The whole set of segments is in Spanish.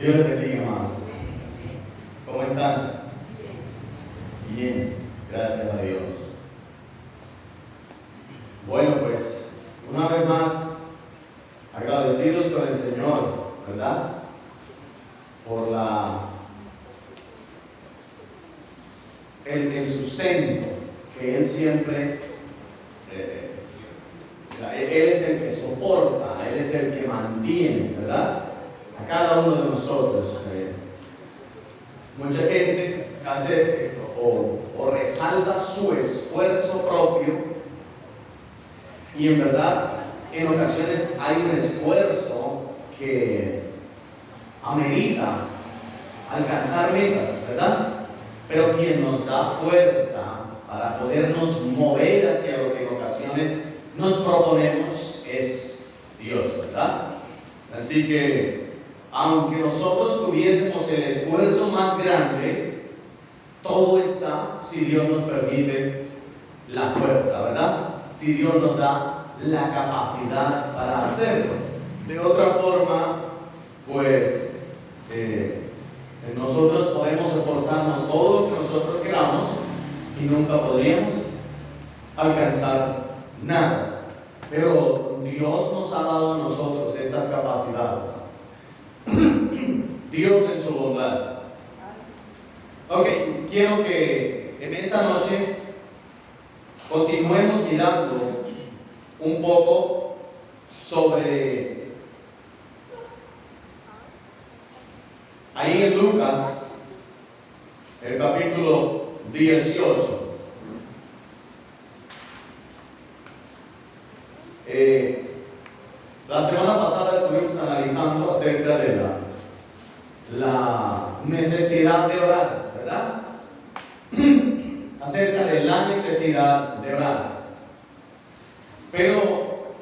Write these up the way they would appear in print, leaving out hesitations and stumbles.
Dios les bendiga más. ¿Cómo están? Bien, gracias a Dios. Bueno, pues, una vez más, agradecidos con el Señor, ¿verdad? Por el sustento que Él siempre, Él es el que soporta, Él es el que mantiene, ¿verdad? A cada uno de nosotros. Mucha gente hace o resalta su esfuerzo propio, y en verdad en ocasiones hay un esfuerzo que amerita alcanzar metas, ¿verdad? Pero quien nos da fuerza para podernos mover hacia lo que en ocasiones nos proponemos es Dios, ¿verdad? Así que aunque nosotros tuviésemos el esfuerzo más grande, todo está si Dios nos permite la fuerza, ¿verdad? Si Dios nos da la capacidad para hacerlo. De otra forma, pues nosotros podemos esforzarnos todo lo que nosotros queramos y nunca podríamos alcanzar nada. Pero Dios nos ha dado a nosotros estas capacidades. Dios en su bondad. Ok, quiero que en esta noche continuemos mirando un poco sobre ahí en Lucas, el capítulo 18. La semana pasada estuvimos analizando acerca de la necesidad de orar, ¿verdad? Acerca de la necesidad de orar. Pero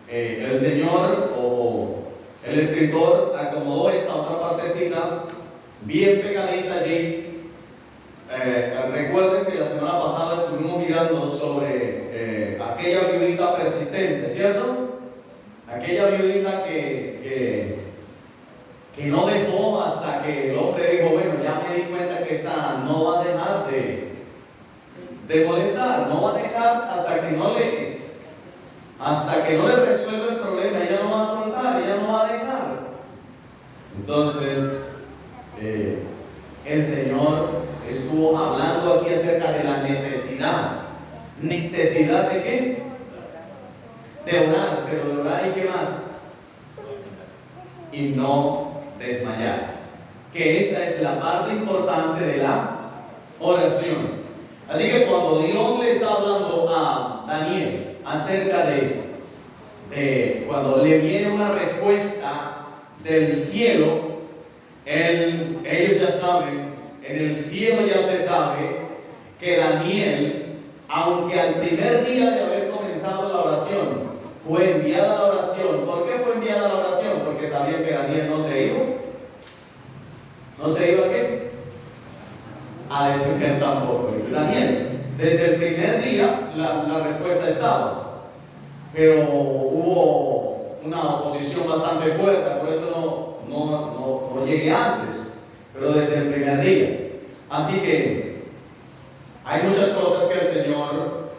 el Señor o el escritor acomodó esta otra partecita bien pegadita allí. Recuerden que la semana pasada estuvimos mirando sobre aquella viudita persistente, ¿cierto? Aquella viudita que no dejó hasta que el hombre dijo, bueno, ya me di cuenta que esta no va a dejar de molestar, no va a dejar hasta que no le resuelva el problema. Ella no va a soltar, ella no va a dejar. Entonces el Señor estuvo hablando aquí acerca de la necesidad. ¿Necesidad de qué? De orar, pero de orar y qué más, y no desmayar, que esta es la parte importante de la oración. Así que cuando Dios le está hablando a Daniel acerca de cuando le viene una respuesta del cielo, ellos ya saben, en el cielo ya se sabe que Daniel, aunque al primer día de haber comenzado la oración fue enviada la oración. ¿Por qué fue enviada la oración? Porque sabían que Daniel no se iba. ¿No se iba a qué? A defender tampoco. Dice Daniel, desde el primer día la respuesta estaba. Pero hubo una oposición bastante fuerte, por eso no llegué antes. Pero desde el primer día. Así que hay muchas cosas que el Señor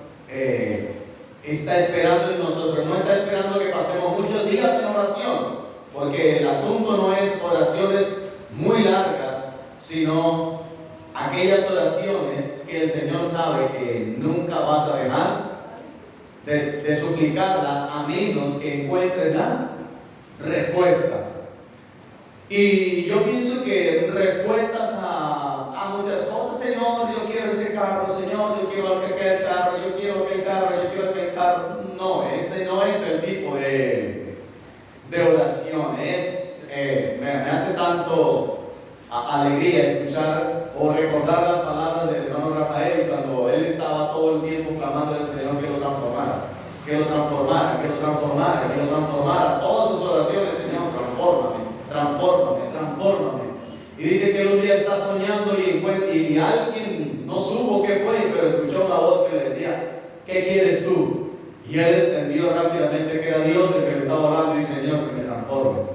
está esperando en nosotros. No está esperando que pasemos muchos días en oración, porque el asunto no es oraciones muy largas, sino aquellas oraciones que el Señor sabe que nunca vas a dejar de suplicarlas, a menos que encuentres la respuesta. Y yo pienso que respuestas a muchas cosas: Señor, yo quiero ese carro, Señor, yo quiero aquel carro, yo quiero aquel carro, yo quiero aquel carro. No, ese no es el tipo de oración. Me hace tanto alegría escuchar o recordar las palabras del hermano Rafael cuando él estaba todo el tiempo clamando al Señor que lo transformara, que lo transformara, que lo transformara, que lo transformara. Todas sus oraciones: Señor, transfórmame, transfórmame, transfórmame. Y dice que él un día está soñando y alguien no supo qué fue, pero escuchó una voz que le decía: ¿qué quieres tú? Y él entendió rápidamente que era Dios el que le estaba hablando, y: Señor, que me transformes.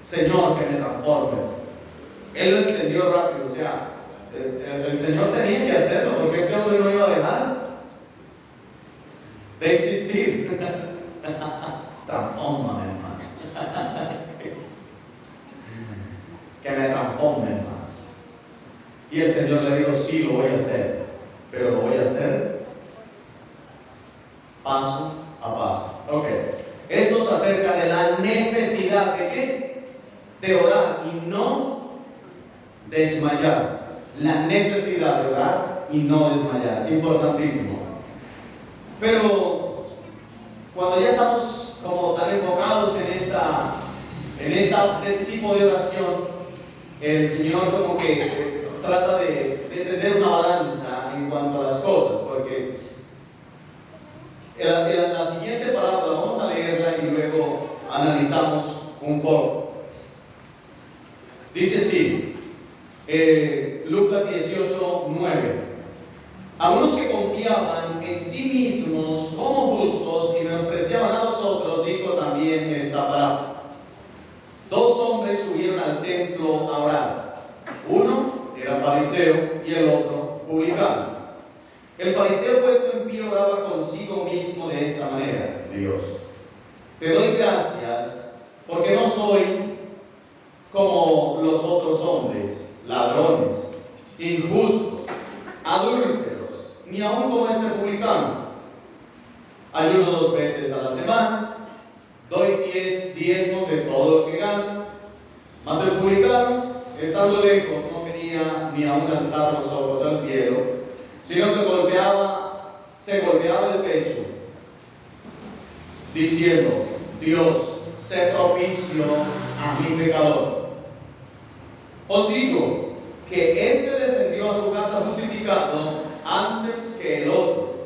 Señor, que me transformes. Él lo entendió rápido, o sea, el Señor tenía que hacerlo, porque este hombre no iba a dejar de existir. Transfórmame, hermano. Que me transforme, hermano. Y el Señor le dijo, sí, lo voy a hacer, pero lo voy a hacer paso a paso. Ok. Esto es acerca de la necesidad de ¿qué? De orar y no desmayar. La necesidad de orar y no desmayar. Importantísimo. Pero cuando ya estamos como tan enfocados en este tipo de oración, el Señor como que trata de tener una balanza en cuanto a las cosas, porque la siguiente parábola vamos a leerla y luego analizamos un poco. Dice así, Lucas 18:9. A unos que confiaban en sí mismos como justos y menospreciaban a los otros, dijo también esta parábola. Dos hombres subieron al templo a orar. Uno era fariseo y el otro publicano. El fariseo puesto en pie oraba consigo mismo de esta manera: Dios, te doy gracias porque no soy como los otros hombres, ladrones, injustos, adúlteros, ni aun como este publicano. Ayuno 2 veces a la semana, doy 10 diezmos de todo lo que gano. Mas el publicano, estando lejos, no quería ni aun alzar los ojos al cielo, sino que se golpeaba el pecho, diciendo: Dios, sé propicio a mi pecador. Os digo que este descendió a su casa justificado antes que el otro,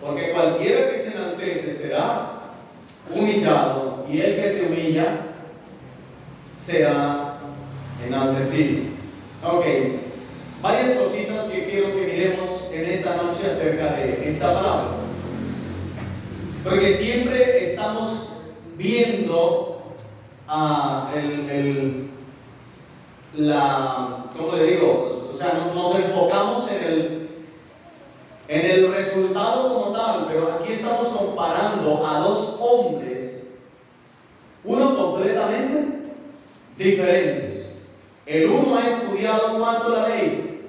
porque cualquiera que se enaltece será humillado, y el que se humilla será enaltecido. Ok, varias cositas que quiero que miremos en esta noche acerca de esta palabra, porque siempre estamos viendo ¿cómo le digo? O sea, nos enfocamos en el resultado como tal, pero aquí estamos comparando a dos hombres, uno completamente diferentes. El uno ha estudiado ¿cuánto la ley?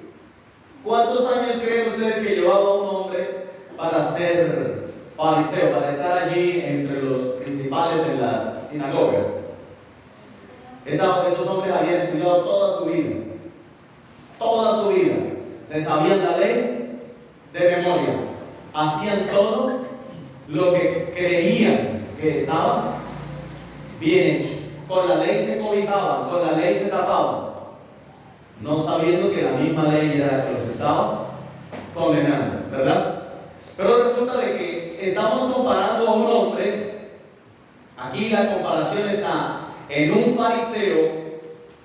¿Cuántos años creen ustedes que llevaba un hombre para ser fariseo, para estar allí entre los principales en las sinagogas? Esos hombres habían estudiado toda su vida, se sabían la ley de memoria, hacían todo lo que creían que estaba bien hecho. Con la ley se cobijaban, con la ley se tapaban, no sabiendo que la misma ley era la que los estaba condenando, ¿verdad? Pero resulta de que estamos comparando a un hombre. Aquí la comparación está en un fariseo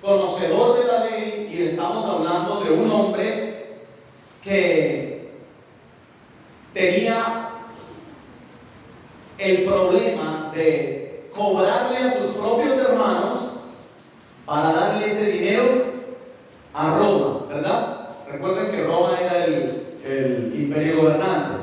conocedor de la ley, y estamos hablando de un hombre que tenía el problema de cobrarle a sus propios hermanos para darle ese dinero a Roma, ¿verdad? Recuerden que Roma era el imperio gobernante.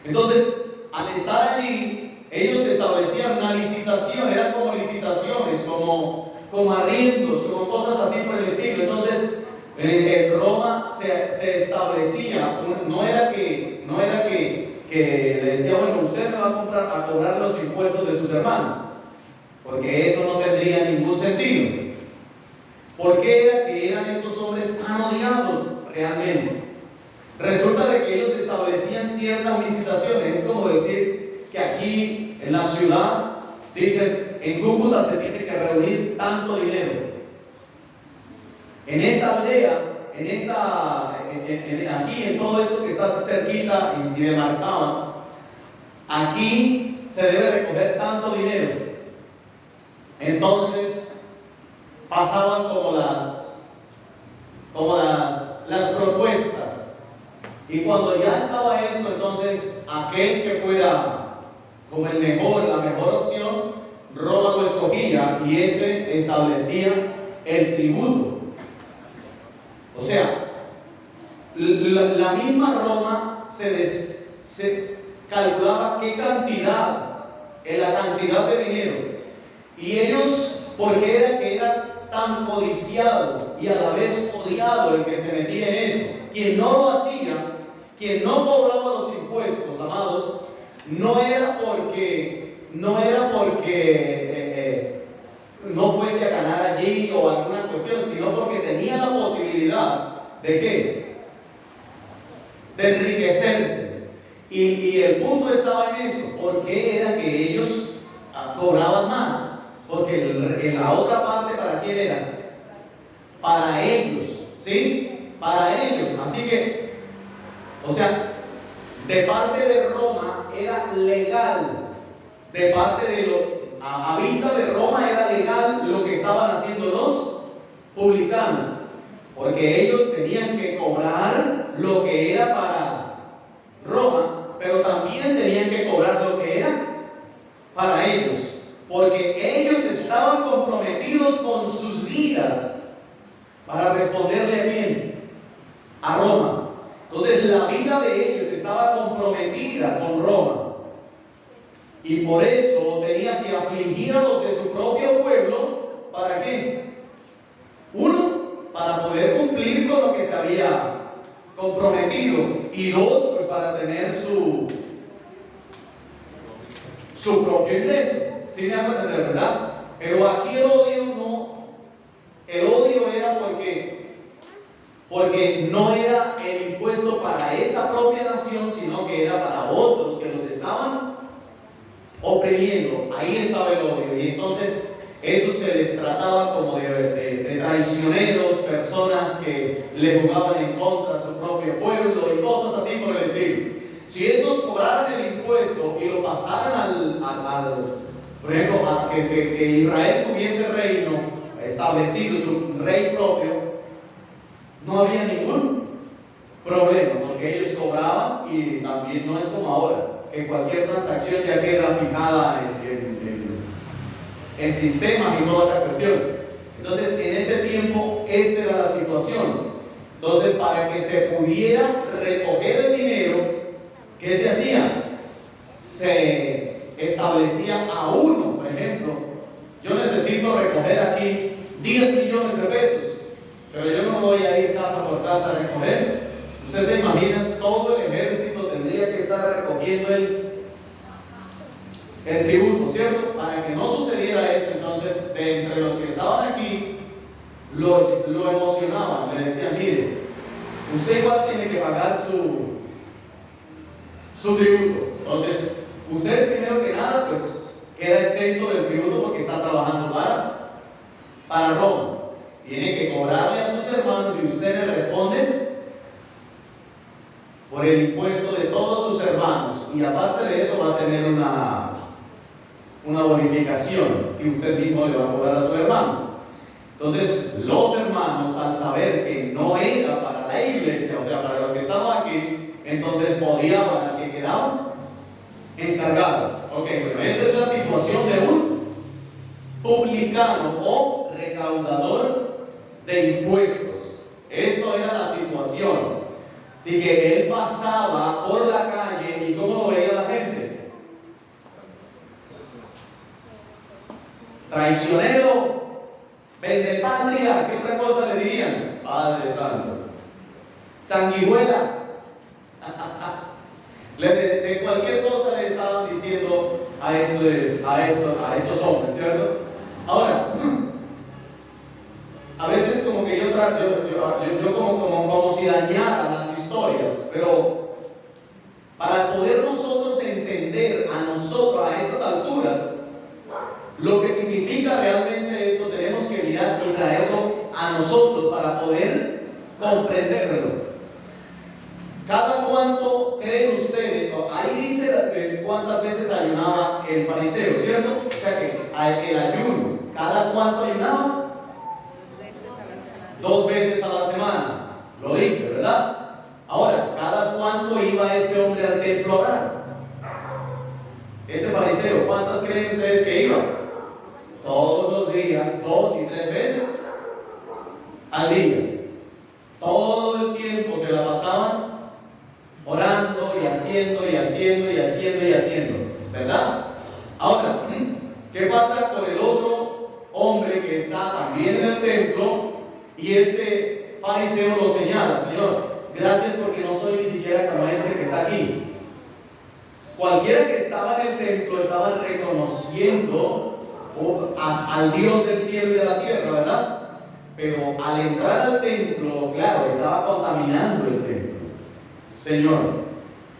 Entonces, al estar allí, ellos establecían una licitación, eran como licitaciones, como arriendos, como cosas así por el estilo. Entonces, en Roma se establecía, no era que le decía: bueno, usted me va a cobrar los impuestos de sus hermanos, porque eso no tendría ningún sentido. ¿Por qué era que eran estos hombres tan odiados realmente? Resulta de que ellos establecían ciertas licitaciones. Es como decir que aquí en la ciudad dicen: en Cúcuta se tiene que reunir tanto dinero. En esta aldea, aquí en todo esto que está cerquita y demarcado, aquí se debe recoger tanto dinero. Entonces pasaban como las propuestas, y cuando ya estaba esto, entonces aquel que fuera como la mejor opción Roma lo escogía y este establecía el tributo. O sea, la misma Roma se calculaba qué cantidad, la cantidad de dinero. Y ellos, porque era que era tan codiciado y a la vez odiado el que se metía en eso, quien no lo hacía, quien no cobraba los impuestos, amados, no era porque no fuese a ganar allí o alguna cuestión, sino porque tenía la posibilidad de ¿qué? De enriquecerse. Y el punto estaba en eso. ¿Por qué era que ellos cobraban más? Porque en la otra parte, ¿para quién era? Para ellos, ¿sí? Para ellos. Así que, o sea, de parte de Roma era legal. De parte de a vista de Roma era legal lo que estaban haciendo los publicanos. Porque ellos tenían que cobrar lo que era para Roma, pero también tenían que cobrar lo que era para ellos. Porque ellos estaban comprometidos con sus vidas para responderle a quién, a Roma. Entonces la vida de ellos estaba comprometida con Roma. Y por eso tenía que afligir a los de su propio pueblo. ¿Para qué? Uno, para poder cumplir con lo que se había comprometido. Y dos, pues para tener su propio ingreso. ¿Sí me hago entender, verdad? Pero aquí el odio no. El odio era porque no era el impuesto para esa propia nación, sino que era para otros que los estaban oprimiendo. Ahí estaba el odio. Y entonces eso se les trataba como de traicioneros, personas que le jugaban en contra a su propio pueblo y cosas así por el estilo. Si estos cobraran el impuesto y lo pasaran por ejemplo, que Israel tuviese reino establecido, su rey propio, no habría ningún problema, porque ellos cobraban. Y también no es como ahora, que cualquier transacción ya queda fijada en sistemas y toda esa cuestión. Entonces, en ese tiempo, esta era la situación. Entonces, para que se pudiera recoger el dinero, ¿qué se hacía? Se establecía a uno. Por ejemplo, yo necesito recoger aquí 10 millones de pesos, pero yo no voy a ir casa por casa a recoger. Ustedes se imaginan, todo el ejército tendría que estar recogiendo el tributo, ¿cierto? Para que no sucediera eso, entonces, de entre los que estaban aquí, lo emocionaban, le decían: mire, usted igual tiene que pagar su tributo. Entonces, usted primero que nada, pues, queda exento del tributo porque está trabajando para Roma. Tiene que cobrarle a sus hermanos y usted le responde por el impuesto de todos sus hermanos. Y aparte de eso va a tener una bonificación que usted mismo le va a cobrar a su hermano. Entonces, los hermanos, al saber que no era para la iglesia, o sea, para los que estaban aquí, entonces odiaban al que quedaba encargado. Ok, bueno, esa es la situación de un publicano o recaudador de impuestos. Esto era la situación. Así que él pasaba por la calle y ¿cómo lo veía la gente? Traicionero, vendepatria, ¿qué otra cosa le dirían? Padre Santo, sanguijuela. De cualquier cosa le estaban diciendo a estos hombres, ¿cierto? Ahora, a veces como que yo como si dañara las historias, pero para poder nosotros entender a estas alturas lo que significa realmente esto, tenemos que mirar y traerlo a nosotros para poder comprenderlo. ¿Cada cuánto creen ustedes? Ahí dice cuántas veces ayunaba el fariseo, ¿cierto? O sea que el ayuno, ¿cada cuánto ayunaba? 2 veces a la semana. Lo dice, ¿verdad? Ahora, ¿cada cuánto iba este hombre al templo a orar? Este fariseo, ¿cuántas creen ustedes que iba? todos los días, 2 y 3 veces al día. Todo el tiempo se la pasaban orando y haciendo y haciendo y haciendo y haciendo, ¿verdad? Ahora, ¿qué pasa con el otro hombre que está también en el templo? Y este fariseo lo señala: Señor, gracias porque no soy ni siquiera como este que está aquí. Cualquiera que estaba en el templo estaba reconociendo al Dios del cielo y de la tierra, ¿verdad? Pero al entrar al templo, claro, estaba contaminando el templo, Señor.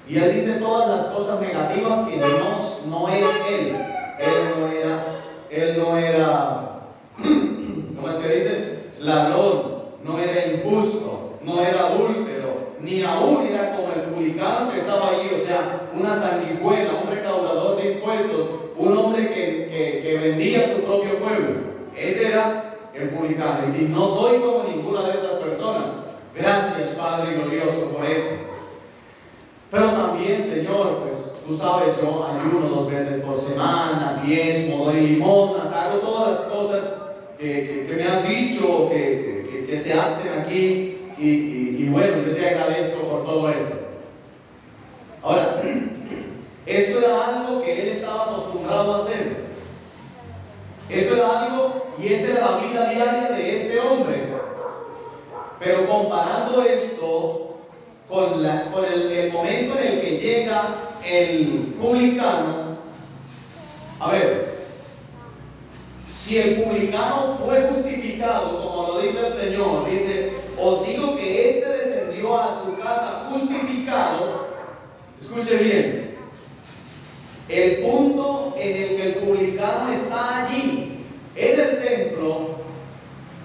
Y él dice todas las cosas negativas que no es él. Él no era, ¿cómo es que dice? Ladrón, no era injusto, no era adúltero, ni aún era como el publicano que estaba allí, o sea, una sanguijuela, un recaudador de impuestos, un hombre que vendía su propio pueblo. Ese era el publicano. Y si no soy como ninguna de esas personas, gracias Padre glorioso por eso. Pero también, Señor, pues tú sabes, yo ayuno 2 veces por semana, diezmo, doy limonas, hago todas las cosas que me has dicho, que se hacen aquí, y bueno, yo te agradezco por todo esto. Ahora, esto era algo que él estaba acostumbrado a hacer. Esto era algo, y esa era la vida diaria de este hombre. Pero comparando esto con el momento en el que llega el publicano, a ver, si el publicano fue justificado, como lo dice el Señor, dice: os digo que este descendió a su casa justificado. Escuche bien, el punto en el que el publicano está allí, en el templo,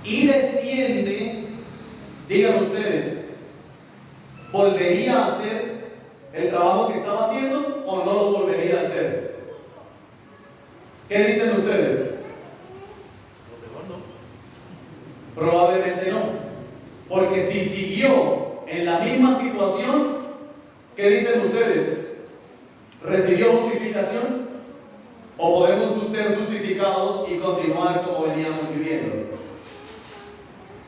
y desciende, digan ustedes, ¿volvería a hacer el trabajo que estaba haciendo o no lo volvería a hacer? ¿Qué dicen ustedes? Probablemente no, porque si siguió en la misma situación, ¿qué dicen ustedes? ¿Recibió justificación? ¿O podemos ser justificados y continuar como veníamos viviendo?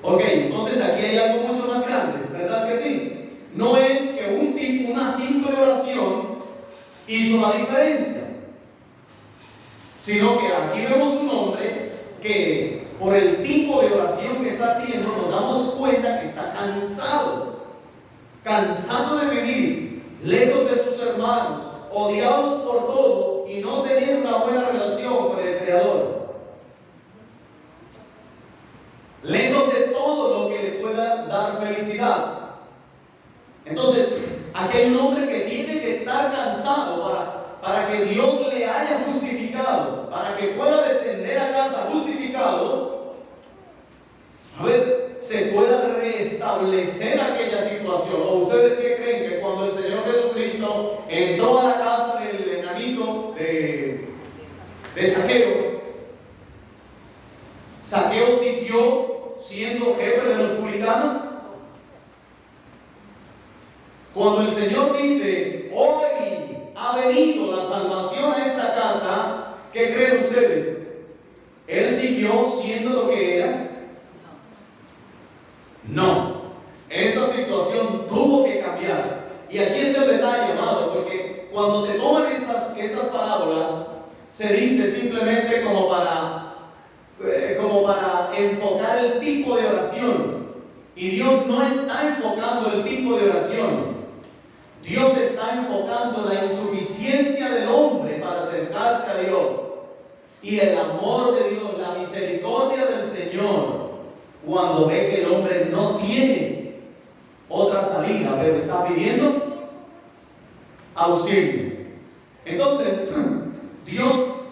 Ok, entonces aquí hay algo mucho más grande, ¿verdad que sí? No es que una simple oración hizo la diferencia, sino que aquí vemos un hombre que por el tipo de oración que está haciendo nos damos cuenta que está cansado de vivir lejos de sus hermanos, odiados por todo y no tener una buena relación con el Creador, lejos de todo lo que le pueda dar felicidad. Entonces, aquí hay un hombre que tiene que estar cansado para que Dios le haya justificado, para que pueda descender a casa justificado, a ver, se pueda restablecer aquella situación. ¿O ustedes qué creen? Que cuando el Señor Jesucristo entró a la casa del enanito de Zaqueo, Zaqueo siguió siendo jefe de los publicanos. Cuando el Señor dice: hoy ha venido la salvación a esta casa, ¿qué creen ustedes? ¿Él siguió siendo lo que era? No. Esta situación tuvo que cambiar. Y aquí es el detalle, amado, porque cuando se toman estas parábolas, se dice simplemente como para enfocar el tipo de oración. Y Dios no está enfocando el tipo de oración. Dios está enfocando la insuficiencia del hombre para acercarse a Dios, y el amor de Dios, la misericordia del Señor, cuando ve que el hombre no tiene otra salida, pero está pidiendo auxilio. Entonces, Dios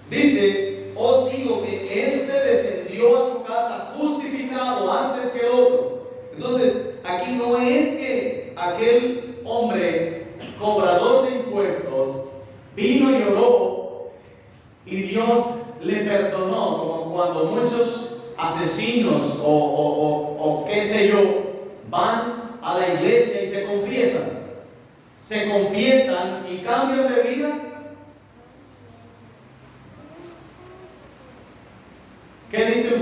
dice: os digo que este descendió a su casa justificado antes que el otro. Entonces, aquí no es que aquel hombre cobrador de impuestos vino y oró y Dios le perdonó, como cuando muchos asesinos o qué sé yo van a la iglesia y se confiesan y cambian de vida.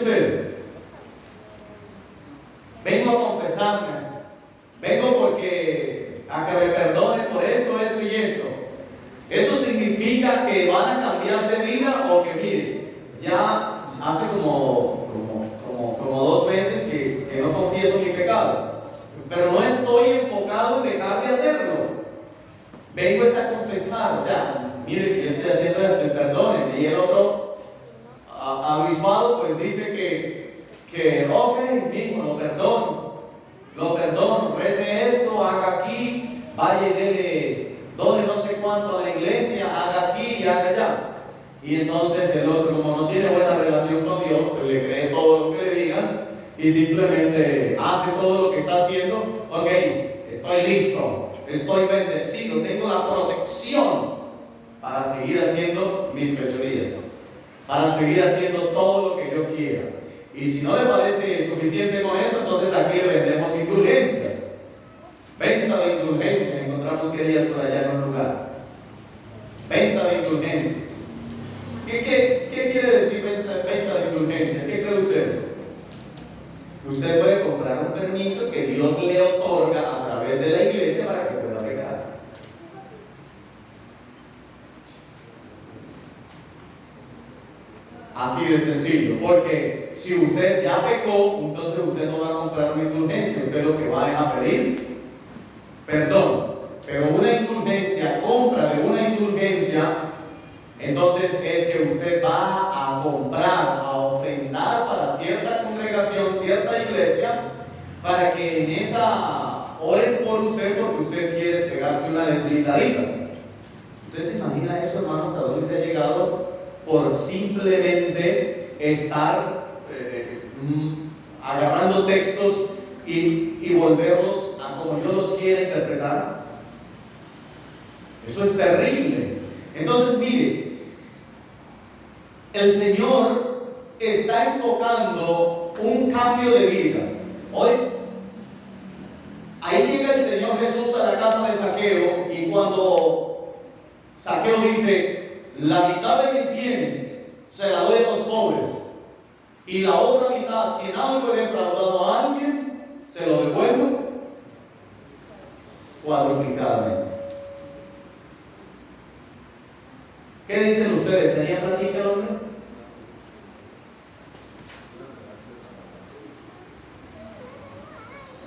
usted? Vengo a confesarme, vengo porque a que me perdone por esto, esto y esto. ¿Eso significa que van a cambiar de vida o que mire, ya hace como 2 meses que no confieso mi pecado, pero no estoy enfocado en dejar de hacerlo? Vengo es a confesar, o sea, mire que yo estoy haciendo esto, perdónenme. Y el otro, abismado, pues dice que ok, mismo, lo perdono, rece esto, haga aquí, vaya y dele, done no sé cuánto a la iglesia, haga aquí y haga allá. Y entonces el otro, como no tiene buena relación con Dios, pues le cree todo lo que le digan y simplemente hace todo lo que está haciendo. Ok, estoy listo, estoy bendecido, tengo la protección para seguir haciendo mis fechorías, para seguir haciendo todo lo que yo quiera. Y si no le parece suficiente con eso, entonces aquí le vendemos indulgencias. Venta de indulgencias, encontramos que días por allá en un lugar. Venta de indulgencias. ¿Qué quiere decir venta de indulgencias? ¿Qué cree usted? Usted puede comprar un permiso que Dios le otorga a través de la iglesia para que pueda pecar. Así de sencillo, porque si usted ya pecó, entonces usted no va a comprar una indulgencia, usted lo que va a pedir perdón. Pero una indulgencia, compra de una indulgencia, entonces es que usted va a comprar, a ofrendar para cierta congregación, cierta iglesia, para que en esa oren por usted porque usted quiere pegarse una deslizadita. ¿Usted se imagina eso, hermano, hasta dónde se ha llegado por simplemente estar agarrando textos y volverlos a como yo los quiera interpretar? Eso es terrible. Entonces, mire, el Señor está enfocando un cambio de vida. Hoy, ahí llega el Señor Jesús a la casa de Zaqueo, y cuando Zaqueo dice, la mitad de mis bienes se la doy a los pobres, y la otra mitad, si en algo he defraudado a alguien, se lo devuelvo cuadruplicadamente. ¿Qué dicen ustedes? ¿Tenía plática el hombre?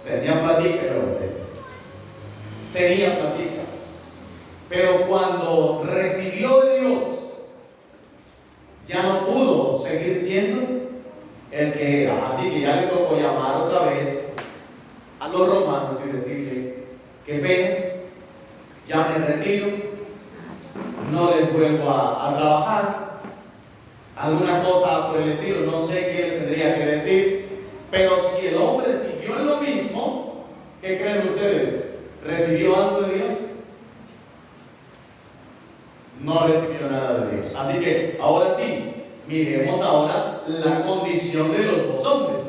Tenía plática el hombre. Tenía plática. Pero cuando recibió de Dios, ya no pudo seguir siendo el que era. Así que ya le tocó llamar otra vez a los romanos y decirle: qué pena, ya me retiro, no les vuelvo a trabajar, alguna cosa por el estilo, no sé qué le tendría que decir. Pero si el hombre siguió en lo mismo, ¿qué creen ustedes? ¿Recibió algo de Dios? No recibió nada de Dios. Así que ahora sí, miremos ahora la condición de los dos hombres.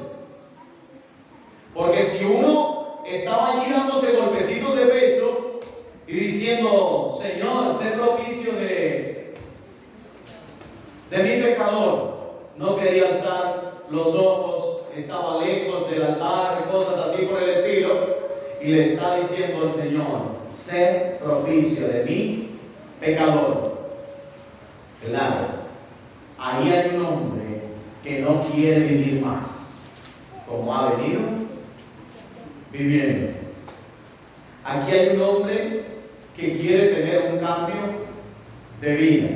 Porque si uno estaba allí dándose golpecitos de pecho y diciendo: Señor, sé propicio de mi pecador, no quería alzar los ojos, estaba lejos del altar, cosas así por el estilo, y le está diciendo al Señor: sé propicio de mi pecador. Claro, ahí hay un hombre que no quiere vivir más como ha venido viviendo. Aquí hay un hombre que quiere tener un cambio de vida.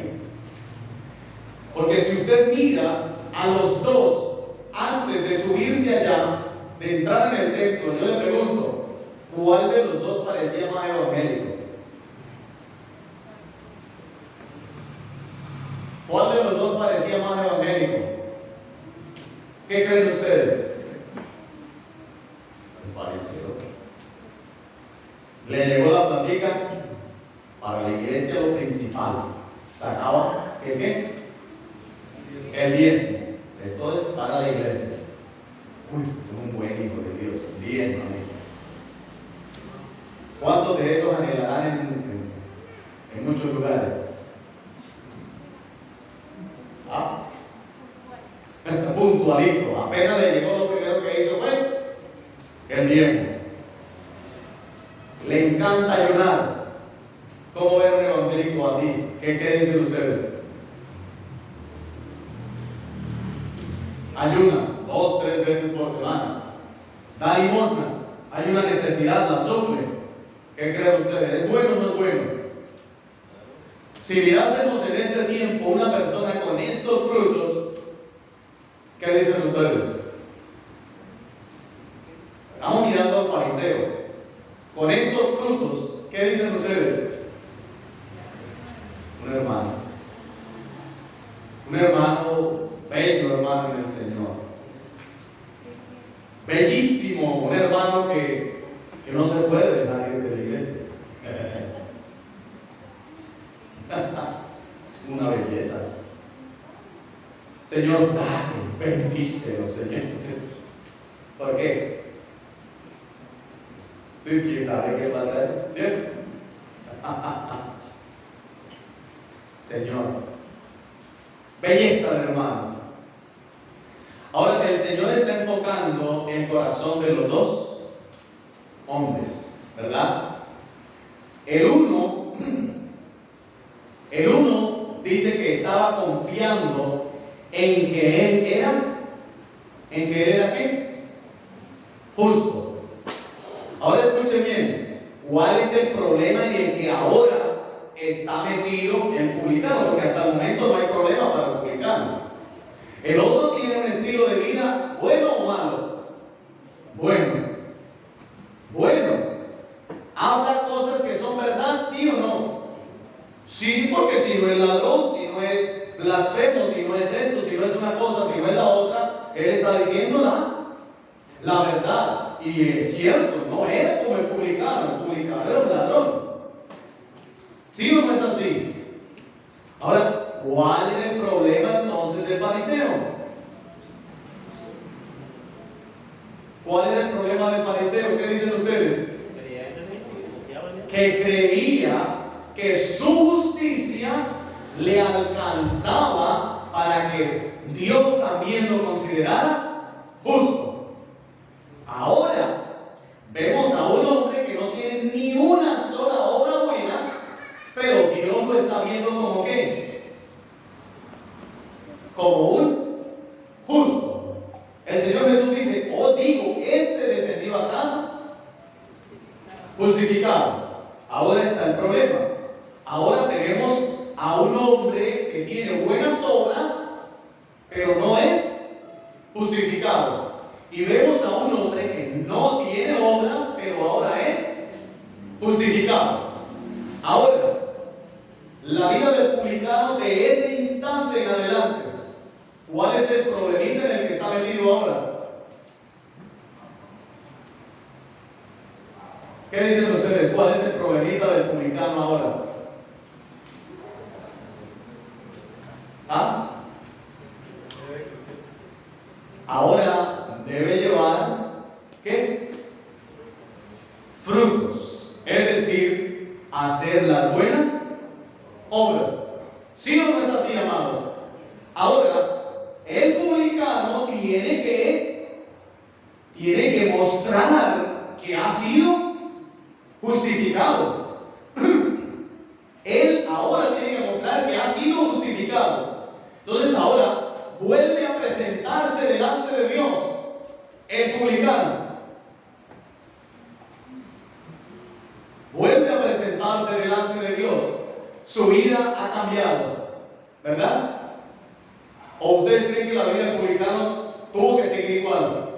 Porque si usted mira a los dos antes de subirse allá, de entrar en el templo, yo le pregunto, ¿cuál de los dos parecía más evangélico? ¿Cuál de los dos parecía más evangélico? ¿Qué creen ustedes? El fariseo. Le llegó la plática para la iglesia, lo principal. Sacaba ¿el qué? El diezmo. Esto es para la iglesia. Uy, un buen hijo de Dios. Bien, amigo. ¿Cuántos de esos anhelarán en muchos lugares? Puntual. puntualito. Apenas le llegó, lo primero que hizo fue el diezmo. Le encanta ayunar. ¿Cómo ven un evangélico así? ¿Qué dicen ustedes? Ayuna 2, 3 veces por semana. Da limosnas. Hay una necesidad, la suple. ¿Qué creen ustedes? ¿Es bueno o no es bueno? Si mirásemos en este tiempo una persona con estos frutos, ¿qué dicen ustedes? Estamos mirando al fariseo. Con estos frutos, ¿qué dicen ustedes? Un hermano. Un hermano, bello hermano en el Señor. Bellísimo, un hermano que no se puede dejar ir de la iglesia. Una belleza. Señor, dale, bendícelo, Señor. ¿Por qué? ¿Tú quién sabe qué va a traer? ¿Cierto? Señor, belleza del hermano. Ahora el Señor está enfocando el corazón de los dos hombres, ¿verdad? El uno dice que estaba confiando en que él era ¿qué? Justo. Ahora escuchen bien, ¿cuál es el problema en el que ahora está metido el publicano? Porque hasta el momento no hay problema para el publicano. El otro tiene un estilo de vida bueno o malo. Bueno. ¿Habla cosas que son verdad, sí o no? Sí, porque si no es ladrón, si no es blasfemo, si no es esto, si no es una cosa, si no es la otra, él está diciendo la verdad. Y es cierto, no era como el publicano era un ladrón. ¿Sí o no es así? Ahora, ¿cuál es el problema entonces del fariseo? ¿Cuál es el problema del fariseo? ¿Qué dicen ustedes? Que creía que su justicia le alcanzaba para que Dios también lo considerara justo. Ahora vemos a un hombre que no tiene ni una sola obra buena, pero Dios lo está viendo como ¿qué? Como un justo. El Señor Jesús dice: os digo, este descendió a casa justificado. Ahora está el problema. Ahora tenemos a un hombre que tiene buenas obras, pero no es justificado. Y vemos a un hombre que no tiene obras, pero ahora es justificado. Ahora, la vida del publicano de ese instante en adelante, ¿cuál es el problemita en el que está metido ahora? ¿Qué dicen ustedes? ¿Cuál es el problemita del publicano ahora? ¿Ah? Ahora debe llevar ¿qué? Frutos, es decir, hacer las buenas obras. ¿Sí o no es así, amados? Ahora, el publicano tiene que mostrar que ha sido justificado. Él ahora tiene que mostrar que ha sido justificado. Entonces ahora vuelve a presentarse delante de Dios el publicano. Vuelve a presentarse delante de Dios. Su vida ha cambiado, ¿verdad? ¿O ustedes creen que la vida del publicano tuvo que seguir igual?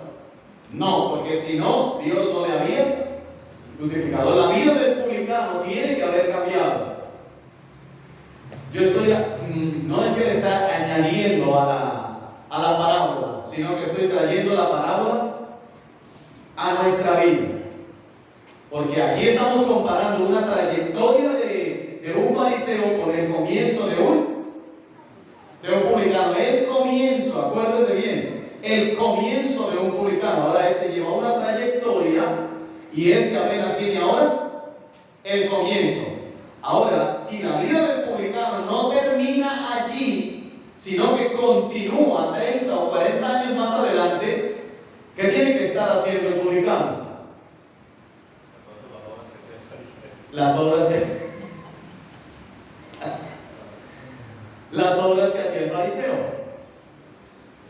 No, porque si no, Dios no le había justificado. La vida del publicano tiene que haber cambiado. Yo no es que le está añadiendo a la parábola, sino que estoy trayendo la parábola a nuestra vida. Porque aquí estamos comparando una trayectoria de un fariseo con el comienzo de un publicano. El comienzo, acuérdese bien, el comienzo de un publicano. Ahora este lleva una trayectoria y este apenas tiene ahora el comienzo. Ahora, si la vida del publicano no termina allí, sino que continúa 30 o 40 años más adelante. ¿Qué tiene que estar haciendo el publicano? Las obras que hacía el fariseo.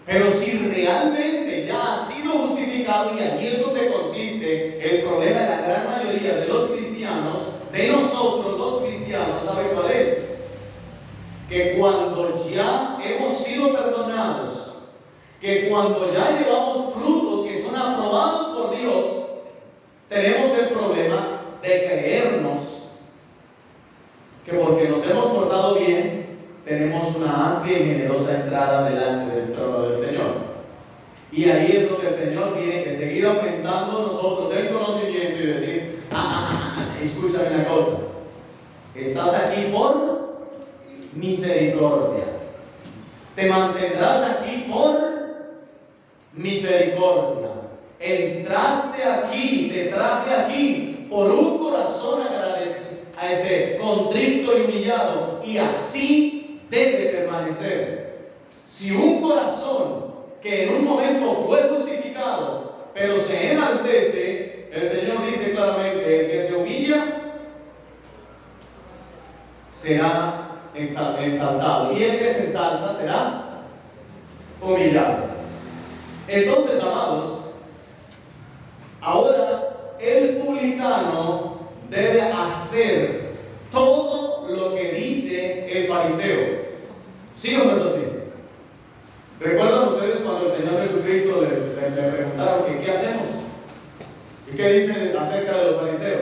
Pero si realmente ya ha sido justificado, y allí es donde consiste el problema de la gran mayoría de los cristianos, de nosotros los cristianos, ¿sabe cuál es? Que cuando ya hemos sido perdonados, que cuando ya llevamos frutos que son aprobados por Dios, tenemos el problema de creernos que porque nos hemos portado bien, tenemos una amplia y generosa entrada delante del trono del Señor. Y ahí es donde el Señor tiene que seguir aumentando nosotros el conocimiento y decir, escúchame una cosa, estás aquí por misericordia, te mantendrás aquí por misericordia, entraste aquí, te traje aquí por un corazón contrito y humillado, y así debe permanecer. Si un corazón que en un momento fue justificado, pero se enaltece, el Señor dice claramente, el que se humilla será ensalzado, y el que se ensalza será humillado. Entonces, amados, ahora el publicano debe hacer todo lo que dice el fariseo. ¿Sí o no es así? ¿Recuerdan ustedes cuando el Señor Jesucristo le preguntaron que qué hacemos? ¿Y qué dicen acerca de los fariseos?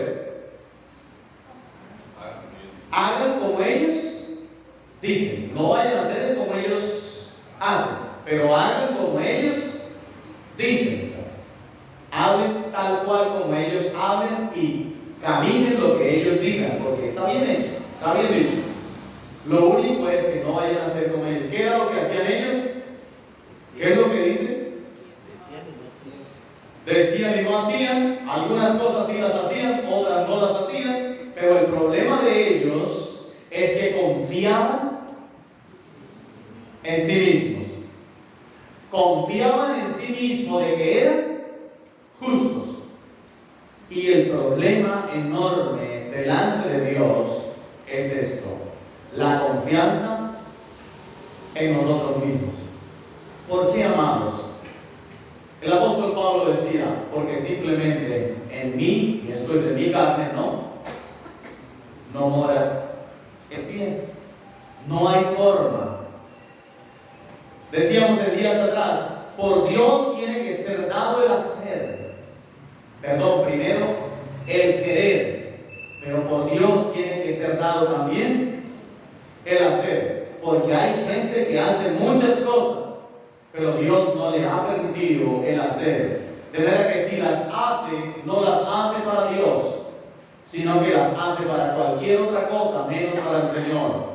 Hagan como ellos dicen. No vayan a hacer como ellos hacen, pero hagan como ellos dicen. Hablen tal cual como ellos hablen y caminen lo que ellos digan, porque está bien hecho, está bien dicho. Lo único es que no vayan a hacer como ellos. ¿Qué era lo que hacían ellos? ¿Qué es lo que dice? Decían y no hacían. Algunas cosas sí las hacían, otras no las hacían. Pero el problema de ellos es que confiaban en sí mismos. Confiaban en sí mismos de que eran justos. Y el problema enorme delante de Dios es esto: la confianza en nosotros mismos. ¿Por qué, amados? El apóstol Pablo decía, porque simplemente en mí, y esto es en mi carne, no mora el bien. No hay forma. Decíamos en días atrás, por Dios tiene que ser dado el hacer. Perdón, primero el querer, pero por Dios tiene que ser dado también el hacer. Porque hay gente que hace muchas cosas, pero Dios no le ha permitido el hacer. De manera que si las hace, no las hace para Dios, sino que las hace para cualquier otra cosa, menos para el Señor.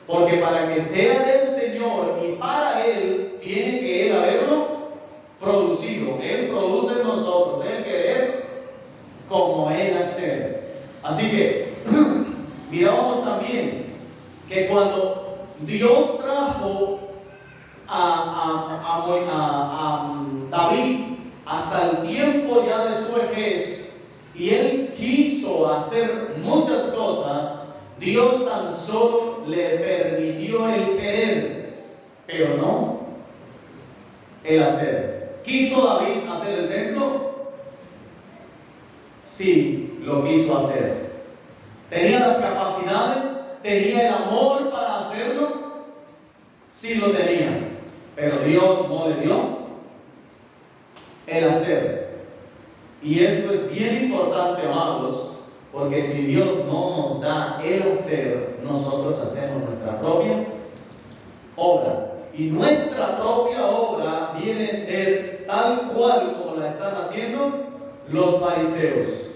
Porque para que sea del Señor y para Él, tiene que Él haberlo producido. Él produce en nosotros el querer como Él hacer. Así que mirábamos también que cuando Dios trajo a David hasta el tiempo ya de su vejez, y él quiso hacer muchas cosas, Dios tan solo le permitió el querer, pero no el hacer. ¿Quiso David hacer el templo? Sí, lo quiso hacer. ¿Tenía las capacidades? ¿Tenía el amor para hacerlo? Sí lo tenía, pero Dios no le dio el hacer. Y esto es bien importante, amados, porque si Dios no nos da el hacer, nosotros hacemos nuestra propia obra. Y nuestra propia obra viene a ser tal cual como la están haciendo los fariseos.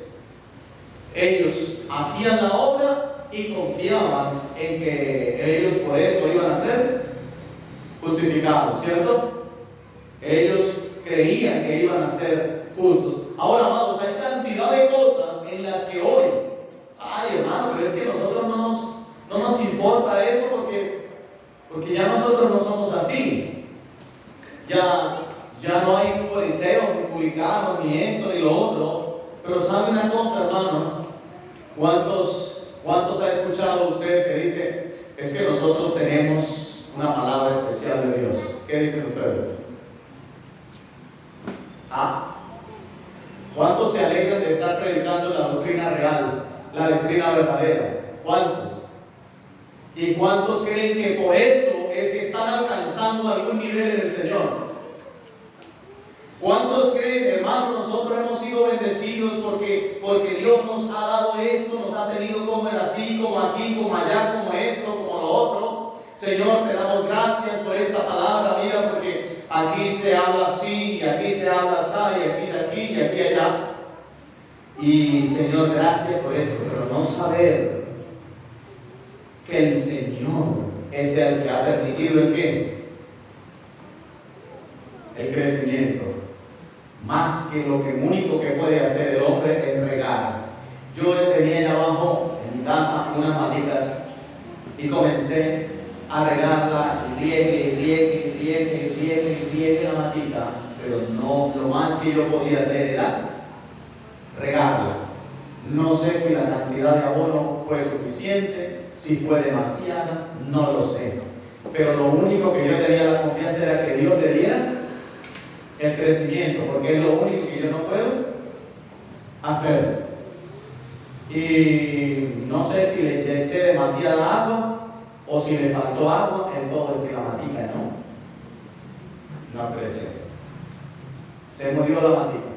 Ellos hacían la obra y confiaban en que ellos por eso iban a ser justificados, ¿cierto? Ellos creían que iban a ser justos. Ahora, amados, hay cantidad de cosas en las que hoy, ay hermano, pero es que a nosotros no nos importa eso porque Porque ya nosotros no somos así. Ya no hay fariseos, ni publicanos, ni esto, ni lo otro. Pero ¿sabe una cosa, hermano? ¿Cuántos ha escuchado usted que dice, es que nosotros tenemos una palabra especial de Dios? ¿Qué dicen ustedes? ¿Cuántos se alegran de estar predicando la doctrina real, la doctrina verdadera? ¿Cuántos? ¿Y cuántos creen que por eso es que están alcanzando algún nivel en el Señor? ¿Cuántos creen, hermanos, nosotros hemos sido bendecidos porque Dios nos ha dado esto, nos ha tenido como el así, como aquí, como allá, como esto, como lo otro? Señor, te damos gracias por esta palabra, mira, porque aquí se habla así, y aquí se habla así, y aquí allá. Y Señor, gracias por eso, pero no saber que el Señor es el que ha permitido el qué, el crecimiento. Más que lo que único que puede hacer el hombre es regar. Yo tenía allá abajo en mi casa unas matitas y comencé a regarla y riegue la matita, pero no, lo más que yo podía hacer era regarla. No sé si la cantidad de abono fue suficiente, si fue demasiada, no lo sé. Pero lo único que yo tenía la confianza era que Dios le diera el crecimiento, porque es lo único que yo no puedo hacer. Y no sé si le eché demasiada agua o si le faltó agua, en todo es que la matica no creció. Se murió la matica.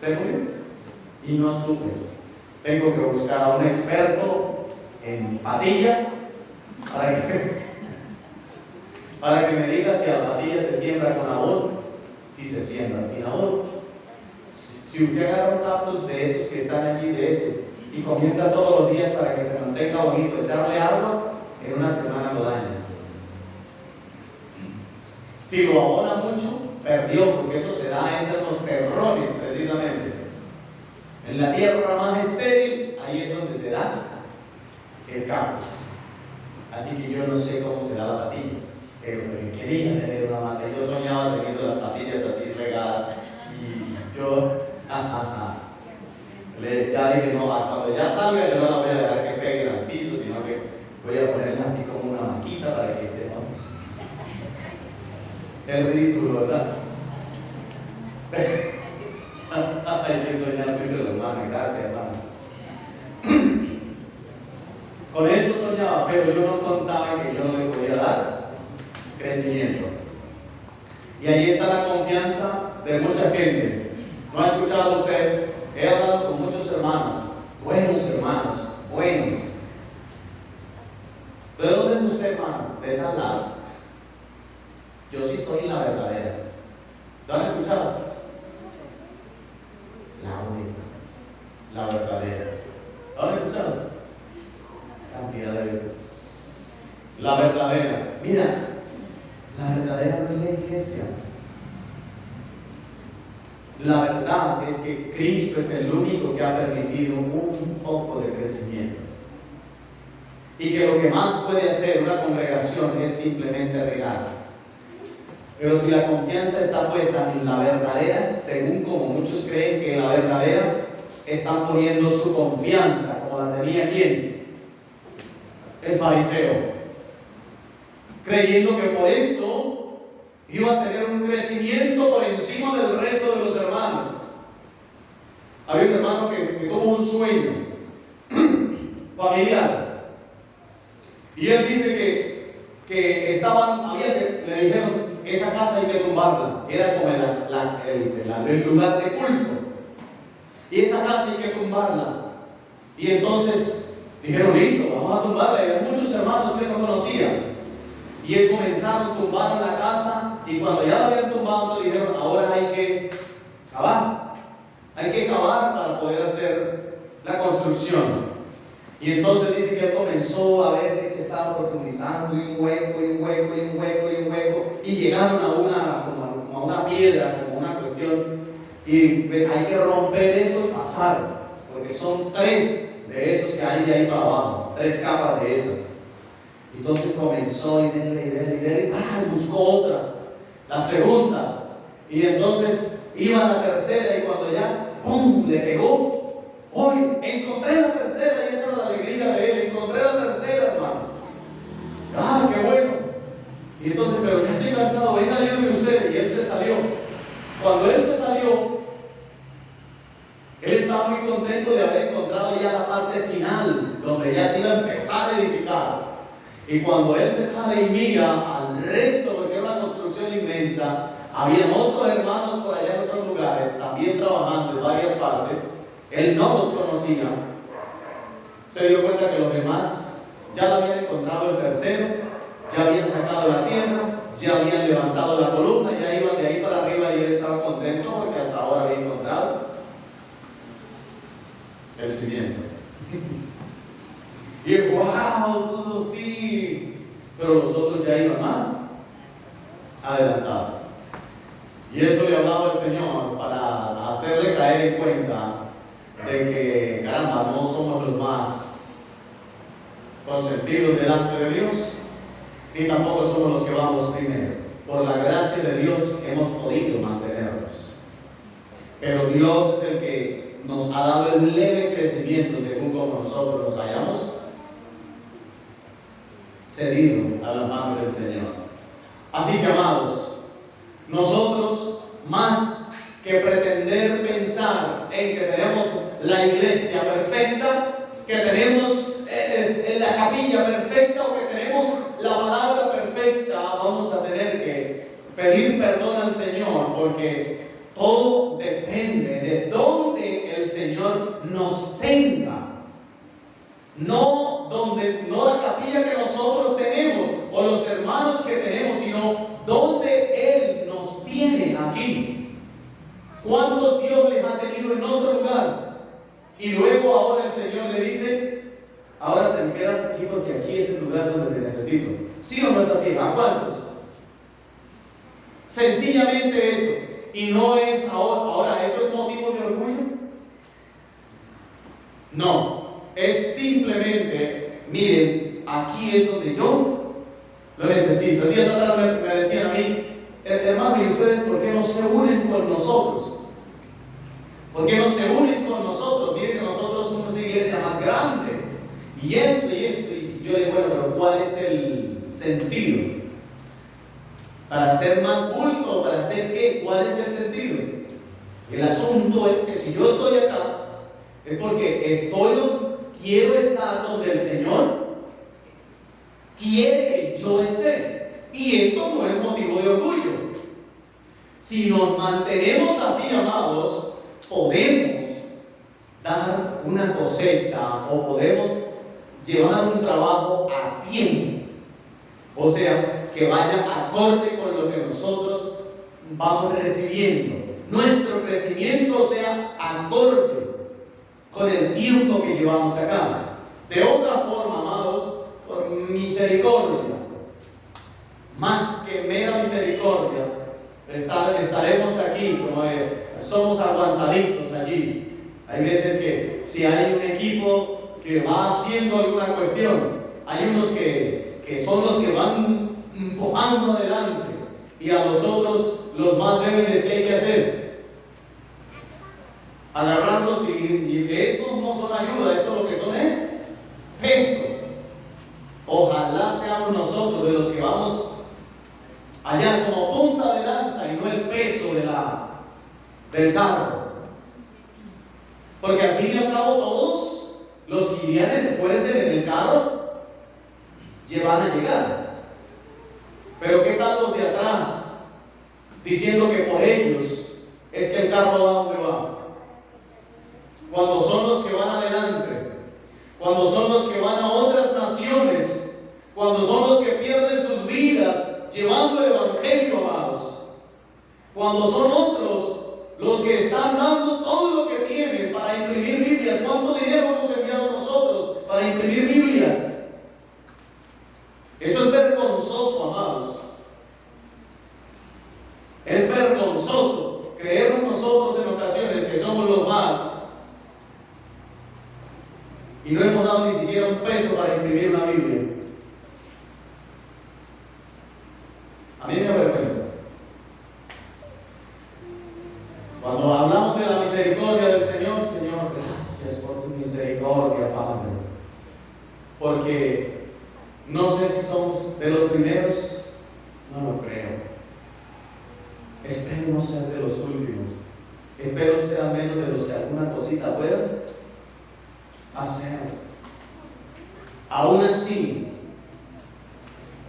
Se murió y no supe. Tengo que buscar a un experto en patilla para que me diga si la patilla se siembra con abono, si se siembra sin abono. Si usted agarra un cactus de esos que están allí, y comienza todos los días para que se mantenga bonito, echarle agua, en una semana lo daña. Si lo abona mucho, perdió, porque eso se da en los terrones precisamente. En la tierra más estéril, ahí es donde se da el cactus. Así que yo no sé cómo será la patilla, pero quería tener una mata. Yo soñaba teniendo las patillas así regadas y yo, ya dije, no, cuando ya salga yo no la voy a dejar que peguen al piso, sino que voy a ponerla así como una maquita para que esté, ¿no? Es ridículo, ¿verdad? Hay que soñar, dice el hermano, gracias, hermano. Con eso soñaba, pero yo no contaba que yo no le podía dar crecimiento. Y ahí está la confianza de mucha gente. ¿No ha escuchado usted? He hablado con muchos hermanos, buenos. ¿De dónde es usted, hermano? De tal lado. Yo sí soy la verdadera. ¿Lo han escuchado? La única, la verdadera. ¿Lo han escuchado? Cantidad de veces. La verdadera. Mira, la verdadera no es la iglesia. La verdad es que Cristo es el único que ha permitido un poco de crecimiento. Y que lo que más puede hacer una congregación es simplemente regar. Pero si la confianza está puesta en la verdadera, según como muchos creen que en la verdadera están poniendo su confianza, como la tenía ¿quién? El fariseo. Creyendo que por eso iba a tener un crecimiento por encima del resto de los hermanos. Había un hermano que tuvo un sueño familiar. Y él dice que le dijeron, esa casa hay que tumbarla. Era como el lugar de culto. Y esa casa hay que tumbarla. Y entonces dijeron, listo, vamos a tumbarla. Y había muchos hermanos que no conocían. Y él comenzaron a tumbar la casa. Y cuando ya la habían tumbado, le dijeron, ahora hay que cavar. Hay que cavar para poder hacer la construcción. Y entonces dice que él comenzó a ver que se estaba profundizando y un hueco. Y llegaron a una piedra, como una cuestión. Y hay que romper eso y pasar. Porque son 3 de esos que hay de ahí para abajo, 3 capas de esas. Entonces comenzó y dele, buscó otra, la segunda, y entonces iba a la tercera, y cuando ya, ¡pum!, le pegó. Hoy encontré la tercera, y esa era la alegría de él, encontré la tercera, hermano. ¡Ah, qué bueno! Y entonces, pero ya estoy cansado, venga, ayúdenme ustedes, y él se salió. Cuando él se salió, él estaba muy contento de haber encontrado ya la parte final, donde ya se iba a empezar a edificar. Y cuando él se sale y mira al resto, porque era una construcción inmensa, habían otros hermanos por allá en otros lugares, también trabajando en varias partes. Él no los conocía. Se dio cuenta que los demás ya lo habían encontrado el tercero, ya habían sacado la tierra, ya habían levantado la columna, ya iban de ahí para arriba, y él estaba contento porque hasta ahora había encontrado el cimiento. Y wow, sí, pero los otros ya iban más adelantados. Y eso le hablaba el Señor para hacerle caer en cuenta de que, caramba, no somos los más consentidos delante de Dios, ni tampoco somos los que vamos primero. Por la gracia de Dios hemos podido mantenernos, pero Dios es el que nos ha dado el leve crecimiento según como nosotros nos hayamos cedido a las manos del Señor. Así que, amados, nosotros, más que pretender pensar en que tenemos la iglesia perfecta, que tenemos la capilla perfecta, o que tenemos la palabra perfecta, vamos a tener que pedir perdón al Señor, porque todo depende de dónde el Señor nos tenga. No la capilla que nosotros tenemos o los hermanos que tenemos, sino donde Él nos tiene aquí. ¿Cuántos Dios les ha tenido en otro lugar? Y luego ahora el Señor le dice: ahora te quedas aquí porque aquí es el lugar donde te necesito. ¿Sí o no es así? ¿A cuántos? Sencillamente eso. Y no es ahora, ¿eso es motivo de orgullo? No. Es simplemente, miren, aquí es donde yo lo necesito. El día atrás me decían a mí: hermano, ¿y ustedes por qué no se unen con nosotros? ¿Por qué no se unen con nosotros? Miren que nosotros somos una iglesia más grande, y esto y esto. Y yo digo, bueno, pero ¿cuál es el sentido? ¿Para hacer más bulto? ¿Para hacer qué? ¿Cuál es el sentido? El asunto es que si yo estoy acá, es porque quiero estar donde el Señor quiere que yo esté. Y esto no es motivo de orgullo. Si nos mantenemos así, amados, podemos dar una cosecha, o podemos llevar un trabajo a tiempo. O sea, que vaya acorde con lo que nosotros vamos recibiendo. Nuestro crecimiento sea acorde con el tiempo que llevamos acá. De otra forma, amados, por misericordia, más que mera misericordia, estaremos aquí como somos aguantaditos allí. Hay veces que si hay un equipo que va haciendo alguna cuestión, hay unos que son los que van empujando adelante, y a los otros, los más débiles, ¿qué hay que hacer? Agarrarlos, y estos no son ayuda, esto lo que son es peso. Ojalá seamos nosotros de los que vamos allá como punta de lanza, y no el peso del carro. Porque al fin y al cabo todos los que irían fuerza en el carro van a llegar. Pero ¿qué tal los de atrás? Diciendo que por ellos es que el carro va donde va. Cuando son los que van adelante, cuando son los que van a otras naciones, cuando son los que pierden sus vidas llevando el evangelio, amados, cuando son otros los que están dando todo lo que tienen para imprimir Biblias. ¿Cuánto dinero hemos enviado nosotros para imprimir Biblias? Eso es vergonzoso, amados. Es vergonzoso. Creemos nosotros en ocasiones que somos los más y no hemos dado ni siquiera un peso para imprimir una Biblia. A mí me avergüenza. Cuando hablamos de la misericordia del Señor, Señor, gracias por tu misericordia, Padre. Porque no sé si somos de los primeros, no lo creo. Espero no ser de los últimos. Espero ser al menos de los que alguna cosita puedan hacer. Aún así,